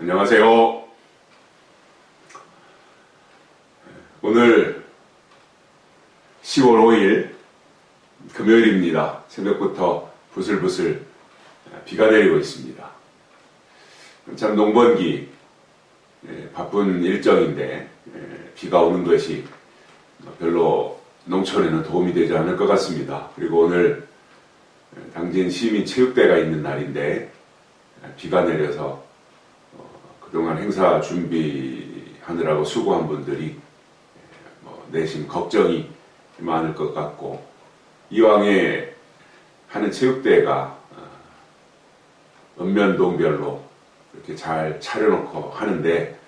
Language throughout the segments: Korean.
안녕하세요. 오늘 10월 5일 금요일입니다. 새벽부터 부슬부슬 비가 내리고 있습니다. 참 농번기 바쁜 일정인데 비가 오는 것이 별로 농촌에는 도움이 되지 않을 것 같습니다. 그리고 오늘 당진 시민체육대가 있는 날인데 비가 내려서 그동안 행사 준비하느라고 수고한 분들이 내심 걱정이 많을 것 같고, 이왕에 하는 체육대회가 읍면동별로 이렇게 잘 차려놓고 하는데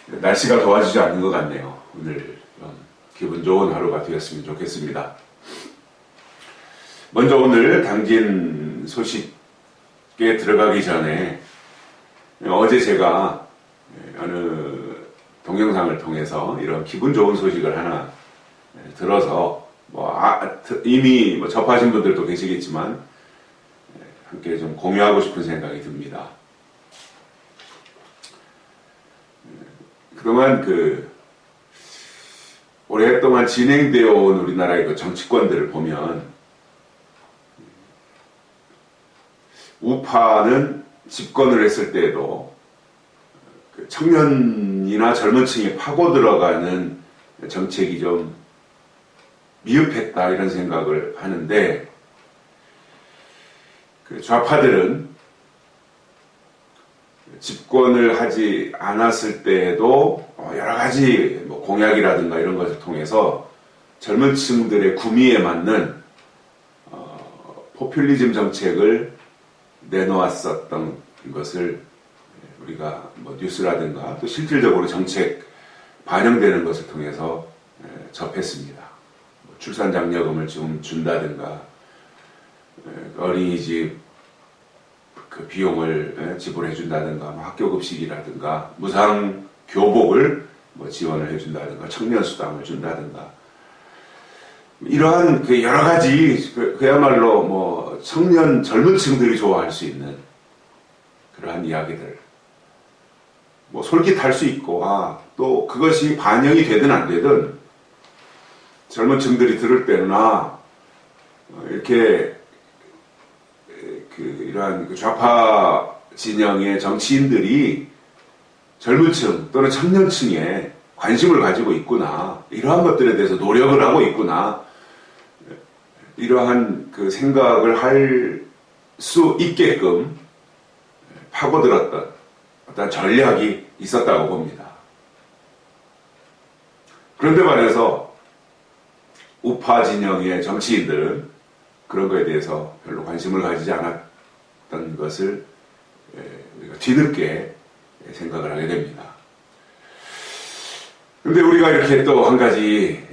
날씨가 도와주지 않는 것 같네요. 오늘 기분 좋은 하루가 되었으면 좋겠습니다. 먼저 오늘 당진 소식에 들어가기 전에 어제 제가 어느 동영상을 통해서 이런 기분 좋은 소식을 하나 들어서 이미 접하신 분들도 계시겠지만 함께 좀 공유하고 싶은 생각이 듭니다. 그동안 오랫동안 진행되어 온 우리나라의 정치권들을 보면 우파는 집권을 했을 때에도 청년이나 젊은 층에 파고 들어가는 정책이 좀 미흡했다 이런 생각을 하는데, 좌파들은 집권을 하지 않았을 때에도 여러 가지 공약이라든가 이런 것을 통해서 젊은 층들의 구미에 맞는 포퓰리즘 정책을 내놓았었던 것을 우리가 뉴스라든가 또 실질적으로 정책 반영되는 것을 통해서 접했습니다. 출산장려금을 좀 준다든가, 어린이집 비용을 지불해 준다든가, 학교급식이라든가, 무상 교복을 지원을 해준다든가, 청년수당을 준다든가, 이러한 여러 가지 그야말로 청년 젊은 층들이 좋아할 수 있는 그러한 이야기들, 솔깃할 수 있고, 또 그것이 반영이 되든 안 되든 젊은 층들이 들을 때는 이렇게 이러한 좌파 진영의 정치인들이 젊은 층 또는 청년층에 관심을 가지고 있구나, 이러한 것들에 대해서 노력을 하고 있구나, 이러한 생각을 할 수 있게끔 파고들었던 어떤 전략이 있었다고 봅니다. 그런데 말해서 우파 진영의 정치인들은 그런 거에 대해서 별로 관심을 가지지 않았던 것을 우리가 뒤늦게 생각을 하게 됩니다. 근데 우리가 이렇게 또 한 가지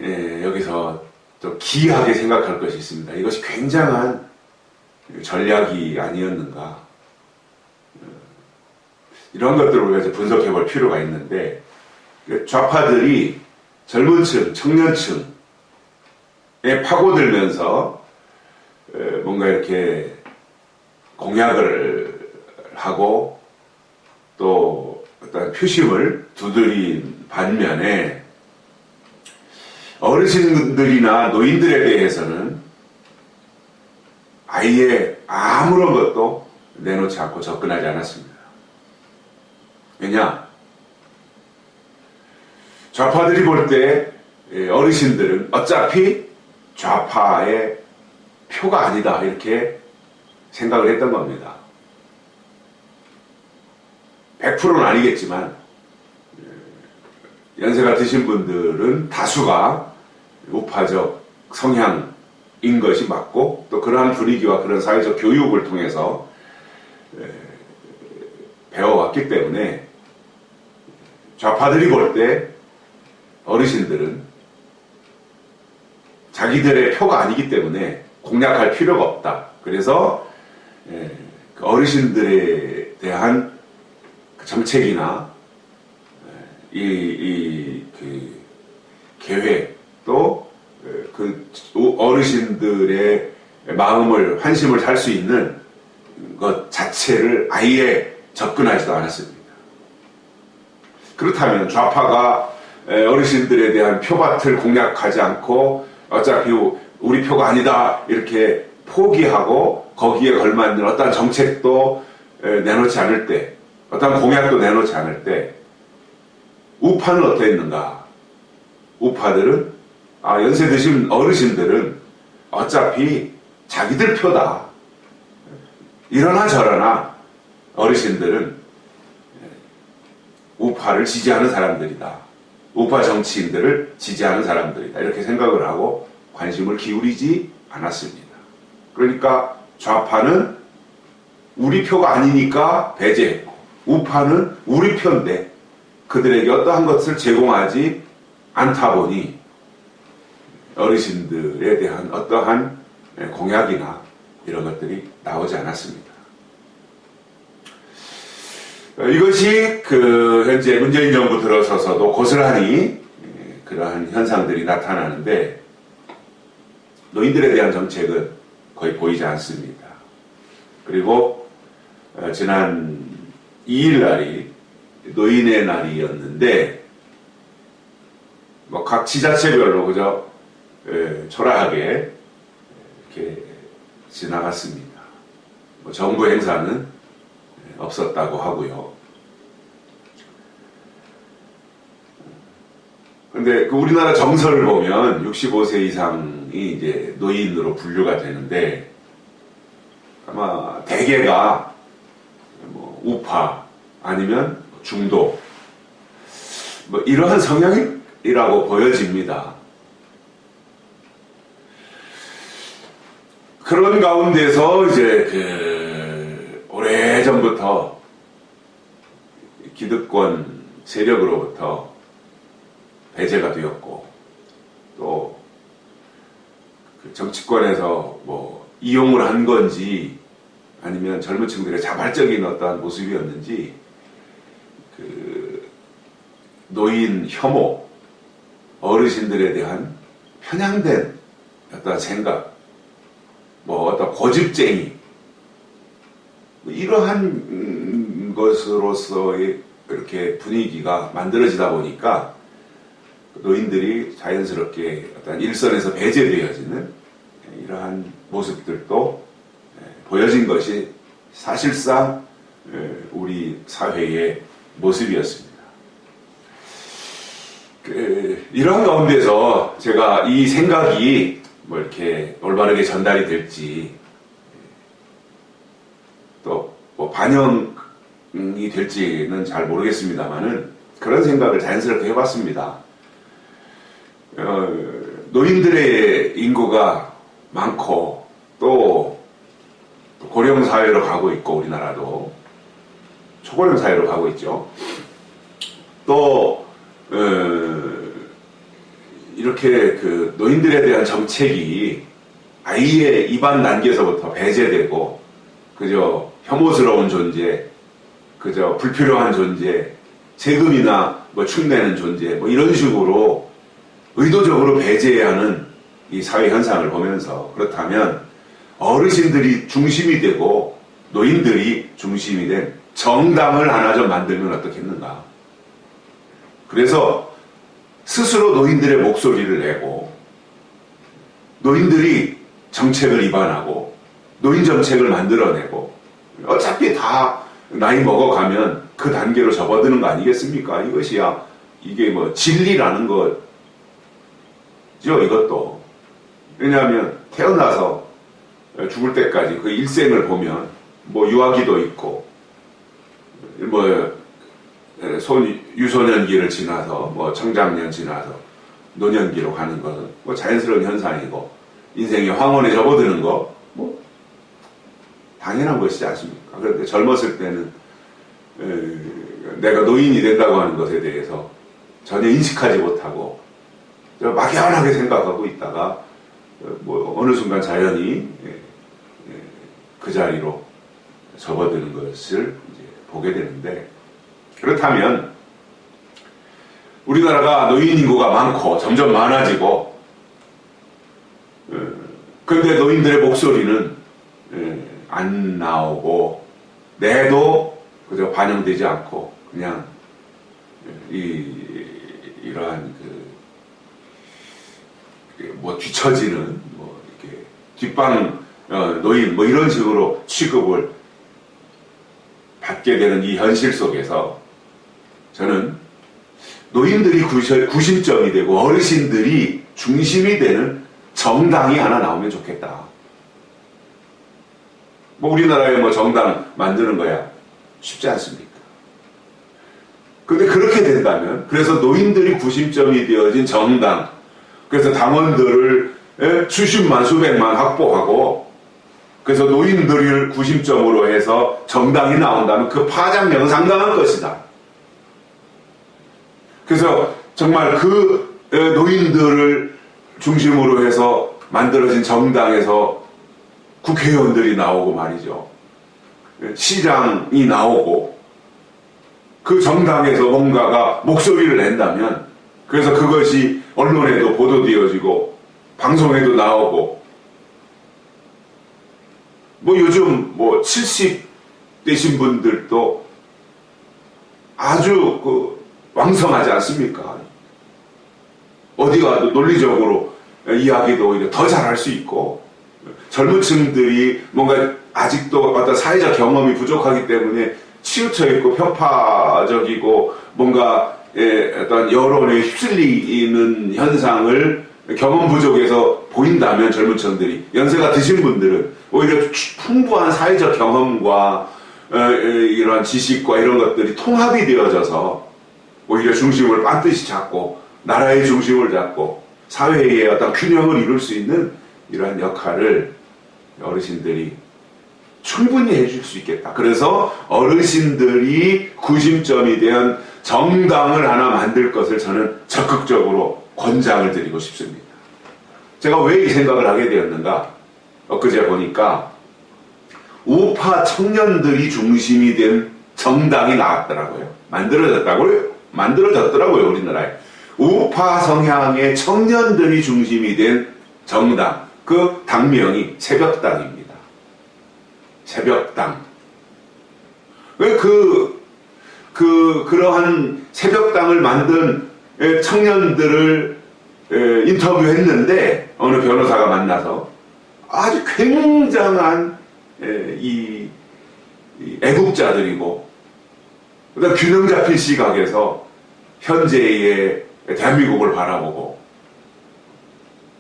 여기서 또 기이하게 생각할 것이 있습니다. 이것이 굉장한 전략이 아니었는가, 이런 것들을 우리가 분석해 볼 필요가 있는데, 좌파들이 젊은 층, 청년층에 파고들면서 뭔가 이렇게 공약을 하고 또 어떤 표심을 두드린 반면에 어르신들이나 노인들에 대해서는 아예 아무런 것도 내놓지 않고 접근하지 않았습니다. 왜냐? 좌파들이 볼 때 어르신들은 어차피 좌파의 표가 아니다, 이렇게 생각을 했던 겁니다. 100%는 아니겠지만 연세가 드신 분들은 다수가 우파적 성향인 것이 맞고, 또 그러한 분위기와 그런 사회적 교육을 통해서 배워왔기 때문에 좌파들이 볼 때 어르신들은 자기들의 표가 아니기 때문에 공략할 필요가 없다. 그래서 그 어르신들에 대한 정책이나 그 계획, 또 그 어르신들의 마음을, 환심을 살 수 있는 것 자체를 아예 접근하지도 않았습니다. 그렇다면 좌파가 어르신들에 대한 표밭을 공략하지 않고 어차피 우리 표가 아니다 이렇게 포기하고 거기에 걸맞는 어떤 정책도 내놓지 않을 때, 어떤 공약도 내놓지 않을 때 우파는 어땠는가? 우파들은 연세 드신 어르신들은 어차피 자기들 표다. 이러나 저러나 어르신들은 우파를 지지하는 사람들이다. 우파 정치인들을 지지하는 사람들이다. 이렇게 생각을 하고 관심을 기울이지 않았습니다. 그러니까 좌파는 우리 표가 아니니까 배제했고, 우파는 우리 표인데 그들에게 어떠한 것을 제공하지 않다 보니 어르신들에 대한 어떠한 공약이나 이런 것들이 나오지 않았습니다. 이것이 현재 문재인 정부 들어서서도 고스란히 그러한 현상들이 나타나는데, 노인들에 대한 정책은 거의 보이지 않습니다. 그리고 지난 2일 날이 노인의 날이었는데 각 지자체별로 그저 초라하게 이렇게 지나갔습니다. 정부 행사는 없었다고 하고요. 근데 우리나라 정서를 보면 65세 이상이 이제 노인으로 분류가 되는데, 아마 대개가 우파 아니면 중도 이러한 성향이라고 보여집니다. 그런 가운데서 이제 오래전부터 기득권 세력으로부터 배제가 되었고, 또 정치권에서 이용을 한 건지 아니면 젊은 층들의 자발적인 어떠한 모습이었는지 노인 혐오, 어르신들에 대한 편향된 어떤 생각, 어떤 고집쟁이, 이러한 것으로서의 이렇게 분위기가 만들어지다 보니까 노인들이 자연스럽게 어떤 일선에서 배제되어지는 이러한 모습들도 보여진 것이 사실상 우리 사회의 모습이었습니다. 이러한 가운데서 제가 이 생각이 이렇게 올바르게 전달이 될지, 또 반영이 될지는 잘 모르겠습니다만은 그런 생각을 자연스럽게 해봤습니다. 노인들의 인구가 많고 또 고령 사회로 가고 있고, 우리나라도 초고령 사회로 가고 있죠. 또 이렇게 노인들에 대한 정책이 아예 입안 단계에서부터 배제되고 그저 혐오스러운 존재, 그저 불필요한 존재, 세금이나 축내는 존재, 이런 식으로 의도적으로 배제하는 이 사회 현상을 보면서, 그렇다면 어르신들이 중심이 되고 노인들이 중심이 된 정당을 하나 좀 만들면 어떻겠는가. 그래서 스스로 노인들의 목소리를 내고, 노인들이 정책을 입안하고 노인 정책을 만들어내고, 어차피 다 나이 먹어가면 그 단계로 접어드는 거 아니겠습니까? 이것이야 이게 진리라는 거죠. 이것도 왜냐하면 태어나서 죽을 때까지 그 일생을 보면 유아기도 있고 유소년기를 지나서 청장년 지나서 노년기로 가는 것은 자연스러운 현상이고, 인생의 황혼에 접어드는 거 당연한 것이지 않습니까? 그런데 젊었을 때는 내가 노인이 된다고 하는 것에 대해서 전혀 인식하지 못하고 막연하게 생각하고 있다가 어느 순간 자연히 그 자리로 접어드는 것을 이제 보게 되는데, 그렇다면 우리나라가 노인 인구가 많고 점점 많아지고, 그런데 노인들의 목소리는 안 나오고 내도 그저 반영되지 않고 그냥 이러한 뭐 뒤처지는 뭐 이렇게 뒷방 노인 뭐 이런 식으로 취급을 받게 되는 이 현실 속에서 저는 노인들이 구심점이 되고 어르신들이 중심이 되는 정당이 하나 나오면 좋겠다. 뭐 우리나라에 뭐 정당 만드는 거야 쉽지 않습니까? 근데 그렇게 된다면, 그래서 노인들이 구심점이 되어진 정당, 그래서 당원들을 수십만 수백만 확보하고, 그래서 노인들을 구심점으로 해서 정당이 나온다면 그 파장력은 상당할 것이다. 그래서 정말 그 노인들을 중심으로 해서 만들어진 정당에서 국회의원들이 나오고 말이죠. 시장이 나오고 그 정당에서 뭔가가 목소리를 낸다면, 그래서 그것이 언론에도 보도되어지고 방송에도 나오고, 뭐 요즘 뭐 70 되신 분들도 아주 왕성하지 않습니까? 어디 가도 논리적으로 이야기도 오히려 더 잘할 수 있고, 젊은 층들이 뭔가 아직도 어떤 사회적 경험이 부족하기 때문에 치우쳐 있고 편파적이고 뭔가 어떤 여론에 휩쓸리는 현상을 경험 부족에서 보인다면, 젊은 층들이, 연세가 드신 분들은 오히려 풍부한 사회적 경험과 이러한 지식과 이런 것들이 통합이 되어져서 오히려 중심을 반드시 잡고 나라의 중심을 잡고 사회의 어떤 균형을 이룰 수 있는 이러한 역할을 어르신들이 충분히 해줄 수 있겠다. 그래서 어르신들이 구심점이 된 정당을 하나 만들 것을 저는 적극적으로 권장을 드리고 싶습니다. 제가 왜 이 생각을 하게 되었는가? 엊그제 보니까 우파 청년들이 중심이 된 정당이 나왔더라고요. 만들어졌더라고요, 우리나라에. 우파 성향의 청년들이 중심이 된 정당, 그 당명이 새벽당입니다. 새벽당. 그러한 새벽당을 만든 청년들을 인터뷰했는데, 어느 변호사가 만나서 아주 굉장한 이 애국자들이고, 그다음 균형 잡힌 시각에서 현재의 대한민국을 바라보고,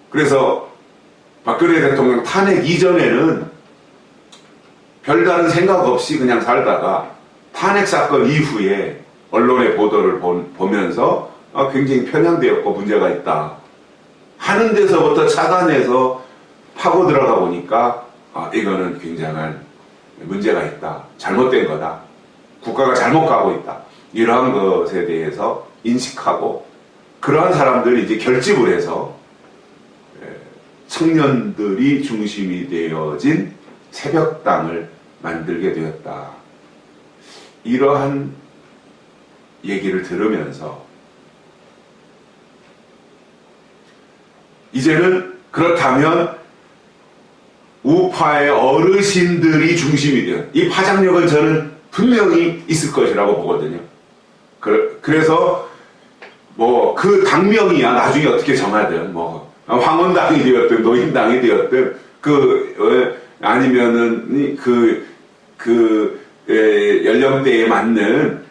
그래서 박근혜 대통령 탄핵 이전에는 별다른 생각 없이 그냥 살다가 탄핵 사건 이후에 언론의 보도를 보면서 굉장히 편향되었고 문제가 있다 하는 데서부터 차단해서 파고 들어가 보니까 이거는 굉장한 문제가 있다, 잘못된 거다, 국가가 잘못 가고 있다, 이러한 것에 대해서 인식하고, 그러한 사람들이 이제 결집을 해서 청년들이 중심이 되어진 새벽당을 만들게 되었다. 이러한 얘기를 들으면서 이제는 그렇다면 우파의 어르신들이 중심이 되는 이 파장력은 저는 분명히 있을 것이라고 보거든요. 그래서 뭐 그 당명이야 나중에 어떻게 정하든, 뭐 황혼당이 되었든 노인당이 되었든 아니면은 연령대에 맞는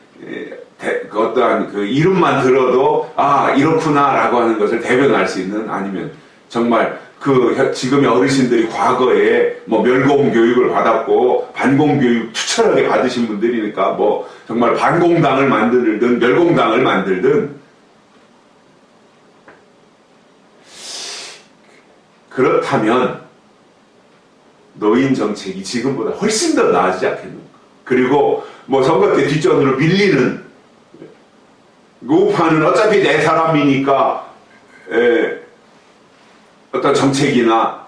어떠한 이름만 들어도 이렇구나라고 하는 것을 대변할 수 있는, 아니면 정말 지금의 어르신들이 과거에 뭐 멸공 교육을 받았고 반공 교육 투철하게 받으신 분들이니까 뭐 정말 반공당을 만들든 멸공당을 만들든, 그렇다면 노인 정책이 지금보다 훨씬 더 나아지지 않겠는가. 그리고 뭐 선거 때 뒷전으로 밀리는 우파는 어차피 내 사람이니까 어떤 정책이나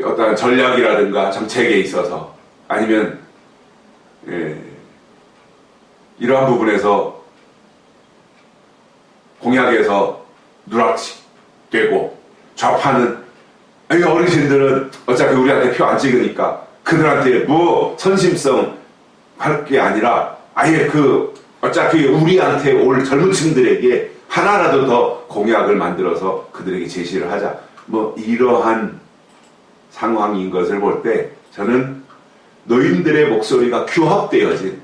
어떤 전략이라든가 정책에 있어서, 아니면 이러한 부분에서 공약에서 누락되고 좌파는 어르신들은 어차피 우리한테 표 안 찍으니까 그들한테 뭐 선심성 할 게 아니라 아예 어차피 우리한테 올 젊은 층들에게 하나라도 더 공약을 만들어서 그들에게 제시를 하자. 뭐 이러한 상황인 것을 볼 때 저는 노인들의 목소리가 규합되어진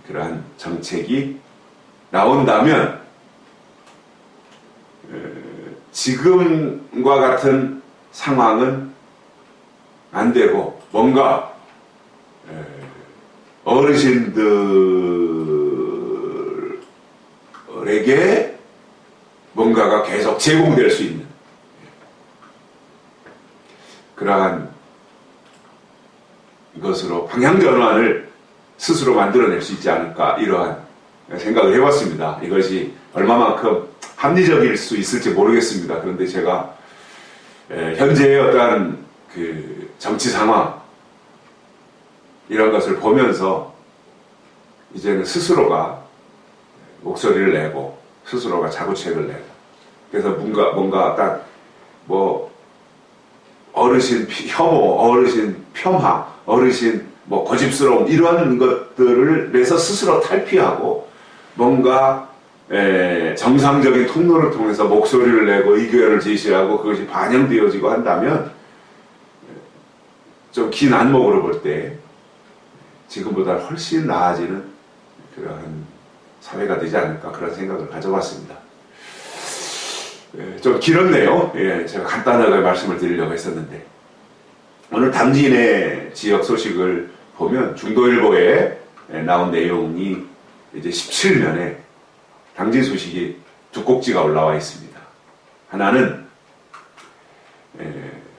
그러한 정책이 나온다면 지금과 같은 상황은 안 되고 뭔가 어르신들에게 뭔가가 계속 제공될 수 있는 그러한 것으로 방향전환을 스스로 만들어낼 수 있지 않을까 이러한 생각을 해봤습니다. 이것이 얼마만큼 합리적일 수 있을지 모르겠습니다. 그런데 제가 현재의 어떠한 그 정치 상황 이런 것을 보면서 이제는 스스로가 목소리를 내고 스스로가 자구책을 내고 그래서 뭔가 딱 뭐 어르신 혐오, 어르신 폄하, 어르신 뭐 고집스러움 이런 것들을 내서 스스로 탈피하고 뭔가 정상적인 통로를 통해서 목소리를 내고 의견을 제시하고 그것이 반영되어지고 한다면 좀 긴 안목으로 볼 때 지금보다 훨씬 나아지는 그러한 사회가 되지 않을까 그런 생각을 가져봤습니다. 좀 길었네요. 제가 간단하게 말씀을 드리려고 했었는데 오늘 당진의 지역 소식을 보면 중도일보에 나온 내용이 이제 17면에 당진 소식이 두 꼭지가 올라와 있습니다. 하나는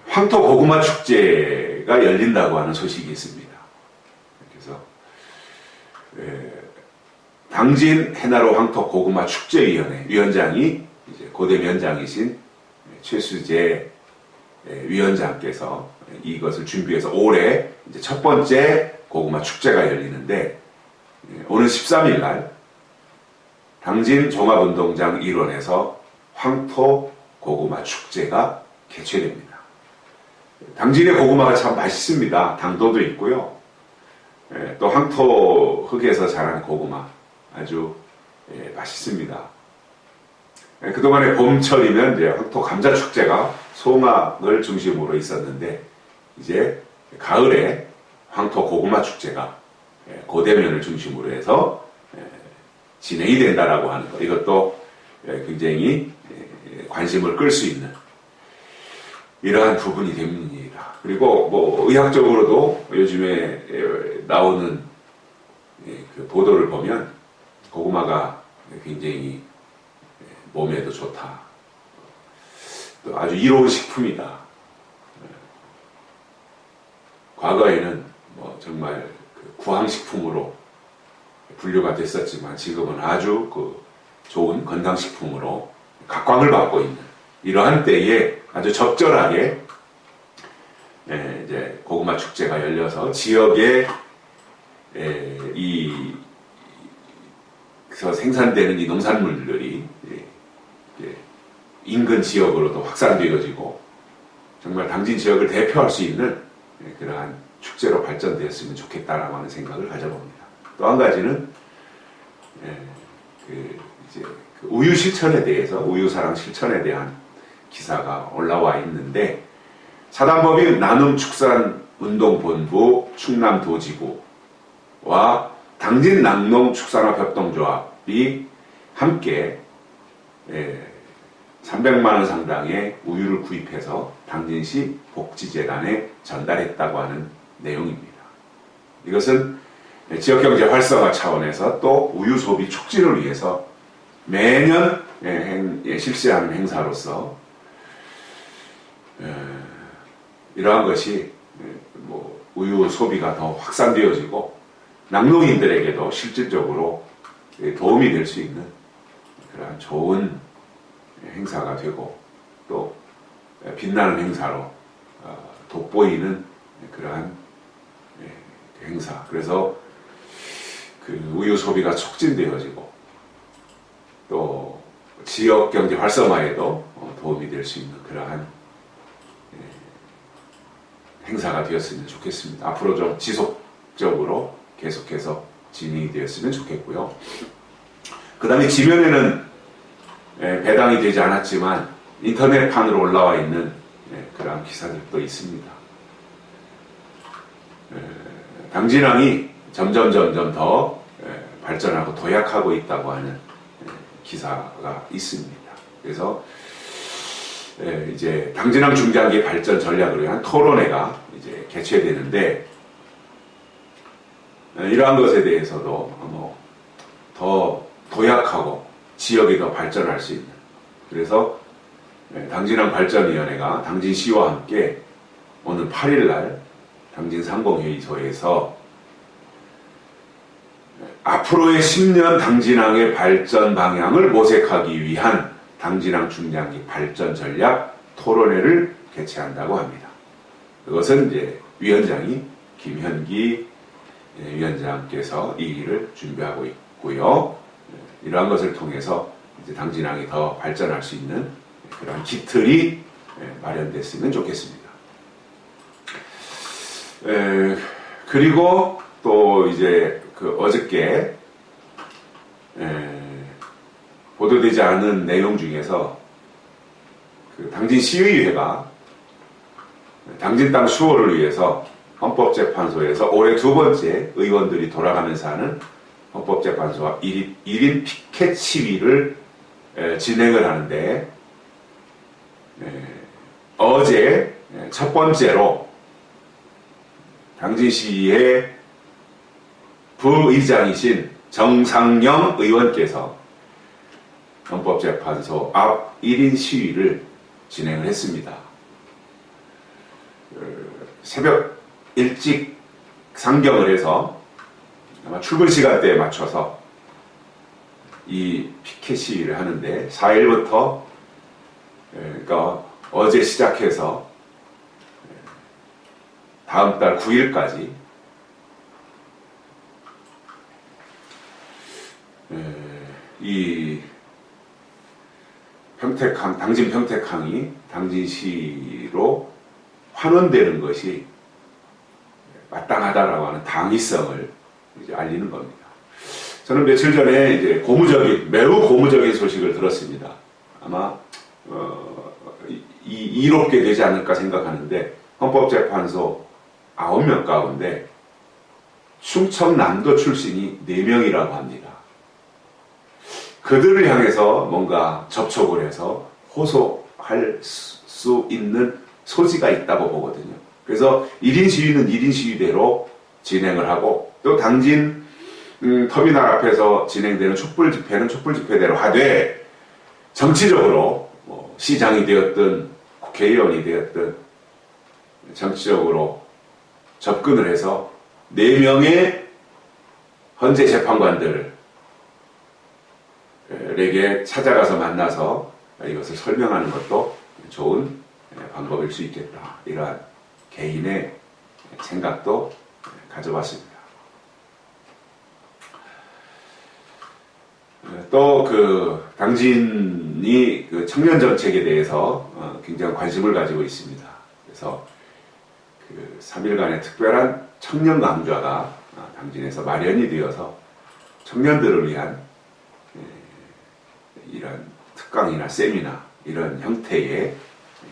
황토 고구마 축제가 열린다고 하는 소식이 있습니다. 그래서 당진 해나로 황토 고구마 축제위원회 위원장이 이제 고대 위원장이신 최수재 위원장께서 이것을 준비해서 올해 이제 첫 번째 고구마 축제가 열리는데 오늘 13일 날 당진 종합운동장 일원에서 황토 고구마 축제가 개최됩니다. 당진의 고구마가 참 맛있습니다. 당도도 있고요. 또 황토 흙에서 자란 고구마 아주 맛있습니다. 그동안에 봄철이면 이제 황토 감자 축제가 송악을 중심으로 있었는데 이제 가을에 황토 고구마 축제가 고대면을 중심으로 해서 진행이 된다라고 하는 것. 이것도 굉장히 관심을 끌 수 있는 이러한 부분이 됩니다. 그리고 뭐 의학적으로도 요즘에 나오는 그 보도를 보면 고구마가 굉장히 몸에도 좋다. 또 아주 이로운 식품이다. 과거에는 뭐 정말 그 구황식품으로 분류가 됐었지만 지금은 아주 그 좋은 건강식품으로 각광을 받고 있는 이러한 때에 아주 적절하게 이제 고구마 축제가 열려서 지역에 그래서 생산되는 이 농산물들이 인근 지역으로도 확산되어지고 정말 당진 지역을 대표할 수 있는 그러한 축제로 발전되었으면 좋겠다라고 하는 생각을 가져봅니다. 또 한 가지는 이제 그 우유 실천에 대해서 우유사랑 실천에 대한 기사가 올라와 있는데 사단법인 나눔축산운동본부 충남도지부와 당진낙농축산업협동조합이 함께 300만 원 상당의 우유를 구입해서 당진시 복지재단에 전달했다고 하는 내용입니다. 이것은 지역경제 활성화 차원에서 또 우유 소비 촉진을 위해서 매년 실시하는 행사로서 이러한 것이 뭐 우유 소비가 더 확산되어지고 낙농인들에게도 실질적으로 도움이 될 수 있는 그러한 좋은 행사가 되고 또 빛나는 행사로 돋보이는 그러한 행사. 그래서 그 우유 소비가 촉진되어지고 또 지역 경제 활성화에도 도움이 될 수 있는 그러한 행사가 되었으면 좋겠습니다. 앞으로 좀 지속적으로 계속해서 진행이 되었으면 좋겠고요. 그 다음에 지면에는 배당이 되지 않았지만 인터넷판으로 올라와 있는 그런 기사들도 있습니다. 당진항이 점점 더 발전하고 도약하고 있다고 하는 기사가 있습니다. 그래서 이제 당진항 중장기 발전 전략을 위한 토론회가 이제 개최되는데, 이러한 것에 대해서도 더 도약하고 지역이 더 발전할 수 있는, 그래서 당진항 발전위원회가 당진시와 함께 오늘 8일날 당진상공회의소에서 앞으로의 10년 당진항의 발전 방향을 모색하기 위한 당진항 중장기 발전 전략 토론회를 개최한다고 합니다. 그것은 이제 위원장이 김현기 위원장께서 이 일을 준비하고 있고요. 이러한 것을 통해서 이제 당진항이 더 발전할 수 있는 그런 기틀이 마련됐으면 좋겠습니다. 그리고 또 이제 그 어저께 보도되지 않은 내용 중에서 그 당진시의회가 당진 땅 수호를 위해서 헌법재판소에서 올해 2번째 의원들이 돌아가면서 하는 헌법재판소와 1인 피켓 시위를 진행을 하는데, 어제 첫 번째로 당진시의 부의장이신 정상영 의원께서 헌법재판소 앞 1인 시위를 진행을 했습니다. 새벽 일찍 상경을 해서 아마 출근 시간대에 맞춰서 이 피켓 시위를 하는데, 4일부터 그러니까 어제 시작해서 다음 달 9일까지 이 평택항, 당진 평택항이 당진시로 환원되는 것이 마땅하다라고 하는 당위성을 이제 알리는 겁니다. 저는 며칠 전에 이제 매우 고무적인 소식을 들었습니다. 아마 이롭게 되지 않을까 생각하는데, 헌법재판소 9명 가운데 충청남도 출신이 4명이라고 합니다. 그들을 향해서 뭔가 접촉을 해서 호소할 수 있는 소지가 있다고 보거든요. 그래서 1인 시위는 1인 시위대로 진행을 하고, 또 당진 터미널 앞에서 진행되는 촛불 집회는 촛불 집회대로 하되, 정치적으로 시장이 되었든 국회의원이 되었든 정치적으로 접근을 해서 4명의 헌재 재판관들에게 찾아가서 만나서 이것을 설명하는 것도 좋은 방법일 수 있겠다, 이러한 개인의 생각도 가져봤습니다. 또 그 당진이 그 청년 정책에 대해서 굉장히 관심을 가지고 있습니다. 그래서 그 3일간의 특별한 청년 강좌가 당진에서 마련이 되어서 청년들을 위한 이런 특강이나 세미나 이런 형태의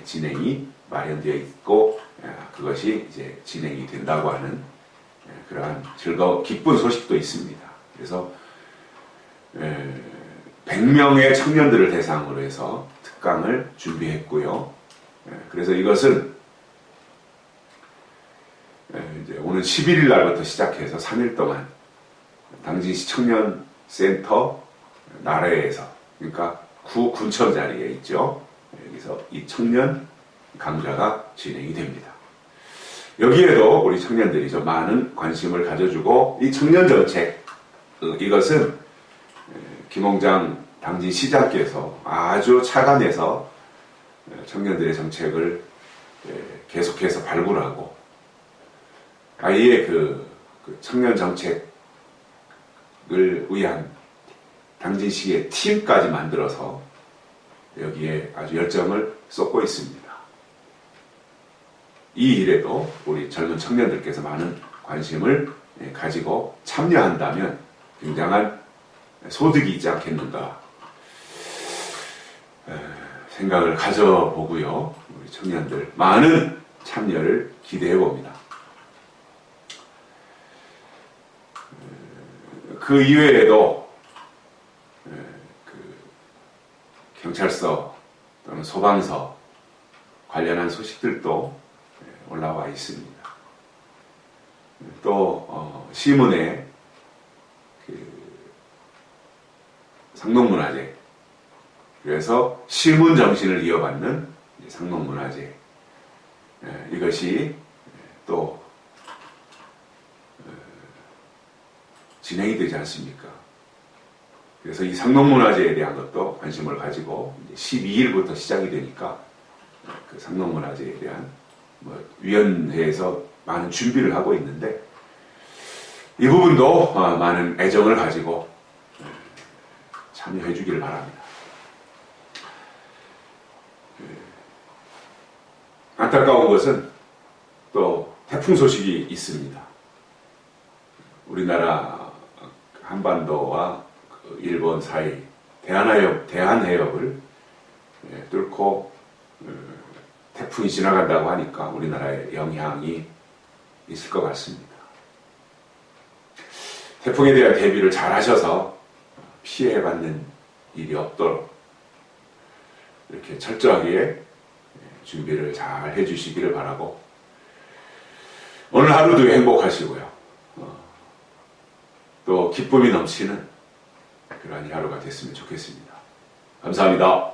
진행이 마련되어 있고, 그것이 이제 진행이 된다고 하는 그러한 기쁜 소식도 있습니다. 그래서 100명의 청년들을 대상으로 해서 특강을 준비했고요. 그래서 이것은 이제 오늘 11일 날부터 시작해서 3일 동안 당진시 청년센터 나래에서, 그러니까 구 군청 자리에 있죠. 여기서 이 청년 강좌가 진행이 됩니다. 여기에도 우리 청년들이 좀 많은 관심을 가져주고, 이 청년 정책, 이것은 김홍장 당진시장께서 아주 차관해서 청년들의 정책을 계속해서 발굴하고, 아예 그 청년 정책을 위한 당진시의 팀까지 만들어서 여기에 아주 열정을 쏟고 있습니다. 이 일에도 우리 젊은 청년들께서 많은 관심을 가지고 참여한다면 굉장한 소득이 있지 않겠는가 생각을 가져보고요. 우리 청년들 많은 참여를 기대해 봅니다. 그 이외에도 경찰서 또는 소방서 관련한 소식들도 올라와 있습니다. 또 시문에 상록문화재, 그래서 시문 정신을 이어받는 상록문화재, 이것이 또 진행이 되지 않습니까? 그래서 이 상록문화재에 대한 것도 관심을 가지고 12일부터 시작이 되니까 그 상록문화재에 대한 위원회에서 많은 준비를 하고 있는데, 이 부분도 많은 애정을 가지고 참여해 주기를 바랍니다. 안타까운 것은 또 태풍 소식이 있습니다. 우리나라 한반도와 일본 사이 대한해협을 뚫고 태풍이 지나간다고 하니까 우리나라에 영향이 있을 것 같습니다. 태풍에 대한 대비를 잘 하셔서 피해받는 일이 없도록 이렇게 철저하게 준비를 잘 해주시기를 바라고, 오늘 하루도 행복하시고요. 또 기쁨이 넘치는 그러한 하루가 됐으면 좋겠습니다. 감사합니다.